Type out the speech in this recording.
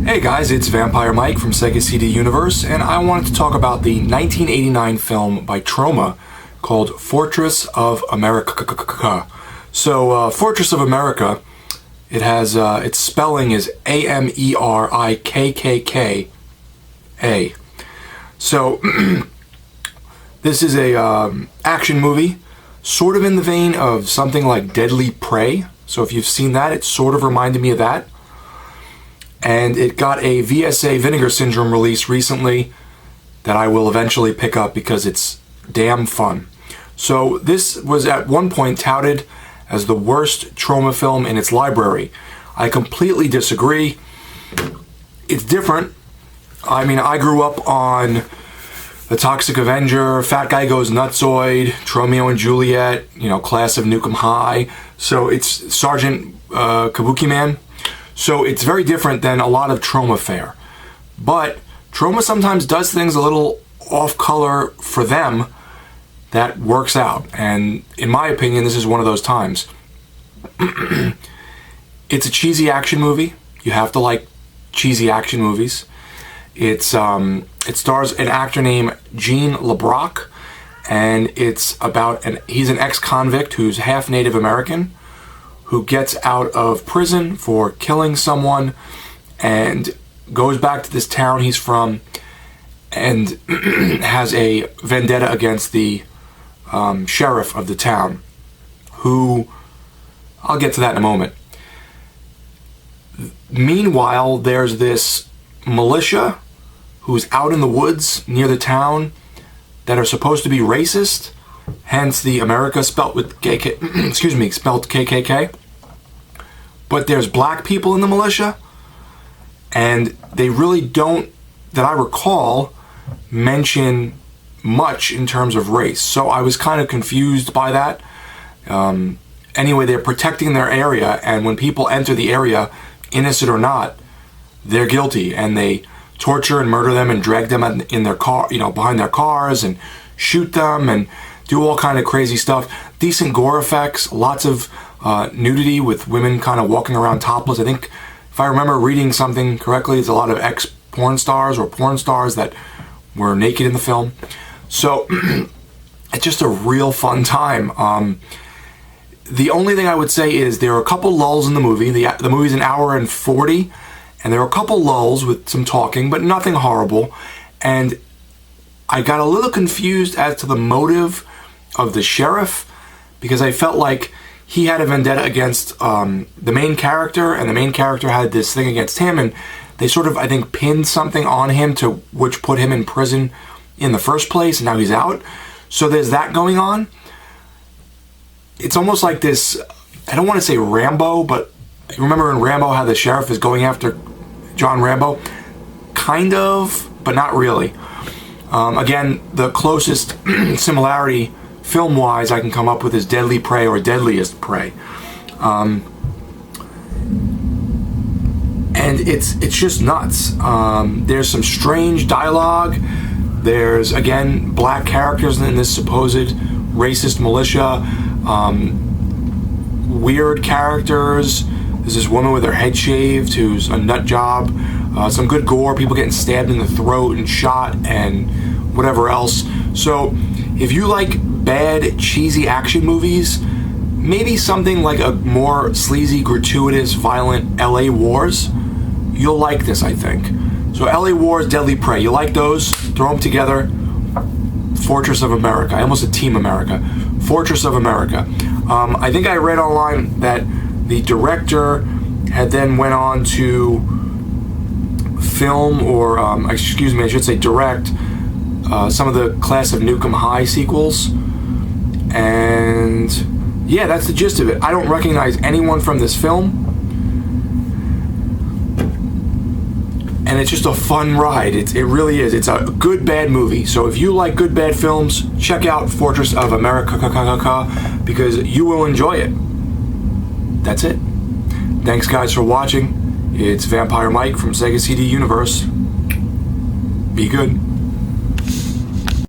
Hey guys, it's Vampire Mike from Sega CD Universe, and I wanted to talk about the 1989 film by Troma called Fortress of Amerikkka. So, Fortress of Amerikkka, it has, its spelling is Amerikka. So, this is a action movie, sort of in the vein of something like Deadly Prey. So if you've seen that, it sort of reminded me of that. And it got a VSA Vinegar Syndrome release recently that I will eventually pick up because it's damn fun. So this was at one point touted as the worst Troma film in its library. I completely disagree. It's different. I mean, I grew up on The Toxic Avenger, Fat Guy Goes Nutsoid, Romeo and Juliet, Class of Nukem High. So it's Sergeant Kabuki Man. So it's very different than a lot of Troma fare. But Troma sometimes does things a little off color for them that works out. And in my opinion, this is one of those times. It's a cheesy action movie. You have to like cheesy action movies. It stars an actor named Gene LeBrock, and it's about he's an ex-convict who's half Native American, who gets out of prison for killing someone and goes back to this town he's from and has a vendetta against the sheriff of the town, who, I'll get to that in a moment. Meanwhile, there's this militia who's out in the woods near the town that are supposed to be racist. Hence the America spelt with spelled KKK. But there's black people in the militia, and they really don't, that I recall, mention much in terms of race. So I was kind of confused by that. Anyway, they're protecting their area, and when people enter the area, innocent or not, they're guilty, and they torture and murder them and drag them in their car, behind their cars, and shoot them and do all kind of crazy stuff. Decent gore effects, lots of nudity with women kind of walking around topless. I think, if I remember reading something correctly, it's a lot of ex-porn stars or porn stars that were naked in the film. So it's just a real fun time. The only thing I would say is there are a couple lulls in the movie. The movie's an hour and 40, and there are a couple lulls with some talking, but nothing horrible. And I got a little confused as to the motive of the sheriff, because I felt like he had a vendetta against the main character, and the main character had this thing against him, and they sort of, I think, pinned something on him to which put him in prison in the first place, and now he's out. So there's that going on. It's almost like this, I don't want to say Rambo, but remember in Rambo how the sheriff is going after John Rambo? Kind of, but not really. Again, the closest similarity film-wise I can come up with is Deadly Prey or Deadliest Prey. And it's just nuts. There's some strange dialogue. There's, again, black characters in this supposed racist militia. Weird characters. There's this woman with her head shaved who's a nut job. Some good gore, people getting stabbed in the throat and shot and whatever else. So if you like bad, cheesy action movies, maybe something like a more sleazy, gratuitous, violent LA Wars, you'll like this, I think. So LA Wars, Deadly Prey, you like those? Throw them together. Fortress of Amerikkka. I almost said Team America. Fortress of Amerikkka. I think I read online that the director had then went on to film, or I should say direct, some of the Class of Nukem High sequels. And yeah, that's the gist of it. I don't recognize anyone from this film, and it's just a fun ride. It really is. It's a good bad movie. So if you like good bad films, check out Fortress of Amerikkka, because you will enjoy it. That's it. Thanks guys for watching. It's Vampire Mike from Sega CD Universe. Be good.